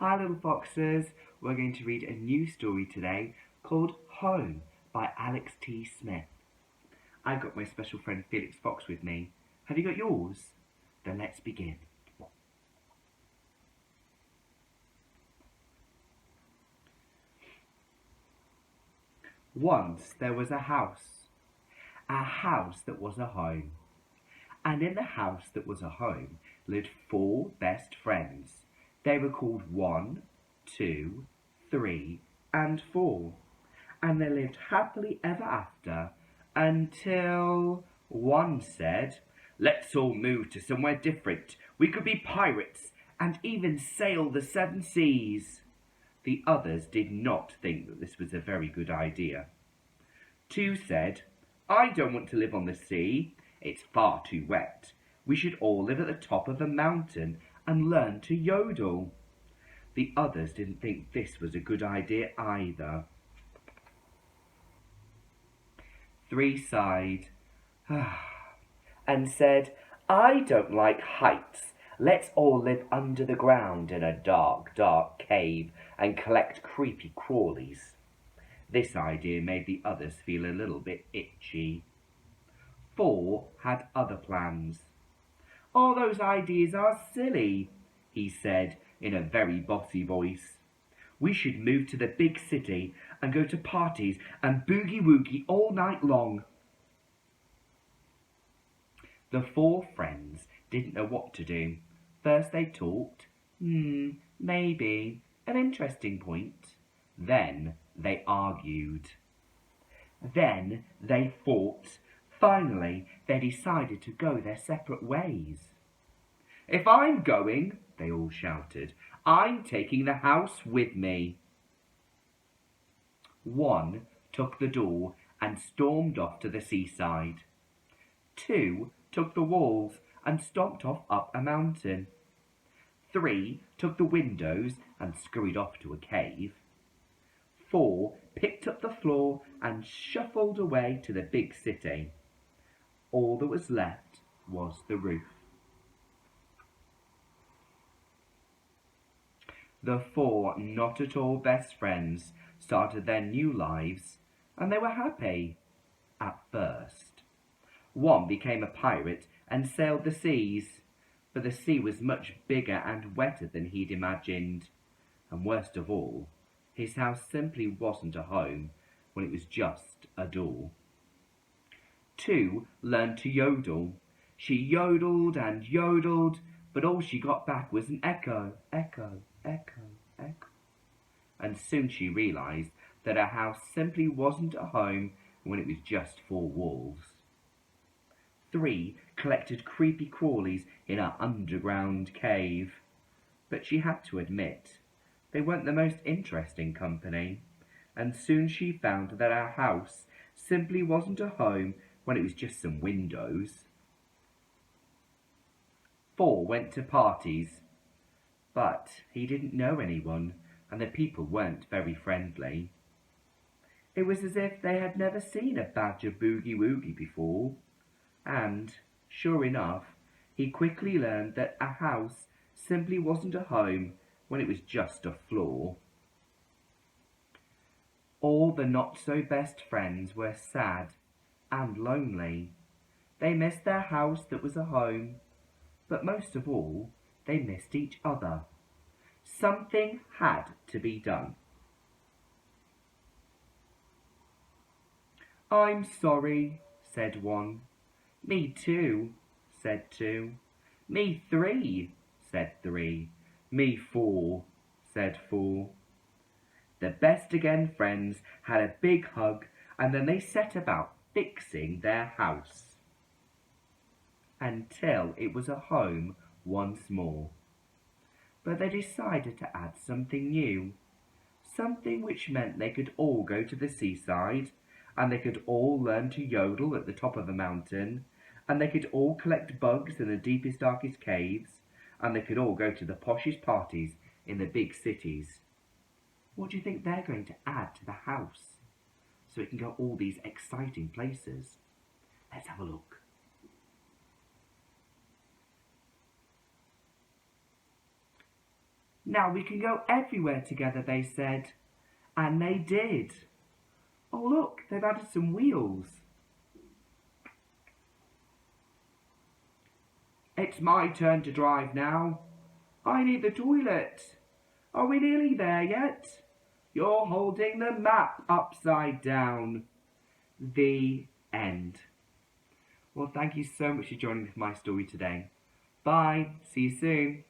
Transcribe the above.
Hi little foxes, we're going to read a new story today called Home by Alex T. Smith. I've got my special friend Felix Fox with me. Have you got yours? Then let's begin. Once there was a house that was a home. And in the house that was a home lived 4 best friends. They were called 1, 2, 3, and 4. And they lived happily ever after until one said, "Let's all move to somewhere different. We could be pirates and even sail the 7 seas." The others did not think that this was a very good idea. 2 said, "I don't want to live on the sea. It's far too wet. We should all live at the top of a mountain and learn to yodel." The others didn't think this was a good idea either. 3 sighed and said, "I don't like heights. Let's all live under the ground in a dark, dark cave and collect creepy crawlies." This idea made the others feel a little bit itchy. 4 had other plans. "All those ideas are silly," he said in a very bossy voice. "We should move to the big city and go to parties and boogie-woogie all night long." The 4 friends didn't know what to do. First they talked, maybe, an interesting point. Then they argued. Then they fought. Finally, they decided to go their separate ways. "If I'm going," they all shouted, "I'm taking the house with me." 1 took the door and stormed off to the seaside. 2 took the walls and stomped off up a mountain. 3 took the windows and scurried off to a cave. 4 picked up the floor and shuffled away to the big city. All that was left was the roof. The 4 not at all best friends started their new lives, and they were happy at first. 1 became a pirate and sailed the seas, but the sea was much bigger and wetter than he'd imagined. And worst of all, his house simply wasn't a home when it was just a door. 2 learned to yodel. She yodeled and yodeled, but all she got back was an echo, echo, echo, echo. And soon she realized that her house simply wasn't a home when it was just 4 walls. 3 collected creepy crawlies in her underground cave, but she had to admit they weren't the most interesting company, and soon she found that her house simply wasn't a home when it was just some windows. 4 went to parties, but he didn't know anyone, and the people weren't very friendly. It was as if they had never seen a badger boogie-woogie before, and, sure enough, he quickly learned that a house simply wasn't a home when it was just a floor. All the not-so-best friends were sad and lonely. They missed their house that was a home, but most of all, they missed each other. Something had to be done. "I'm sorry," said 1. "Me too," said 2. "Me 3," said 3. "Me 4," said 4. The best again friends had a big hug, and then they set about fixing their house until it was a home once more. But they decided to add something new, something which meant they could all go to the seaside, and they could all learn to yodel at the top of a mountain, and they could all collect bugs in the deepest, darkest caves, and they could all go to the poshest parties in the big cities. What do you think they're going to add to the house so it can go all these exciting places? Let's have a look. Now we can go everywhere together, they said. And they did. Oh look, they've added some wheels. It's my turn to drive now. I need the toilet. Are we nearly there yet? You're holding the map upside down. The end. Well, thank you so much for joining me for my story today. Bye. See you soon.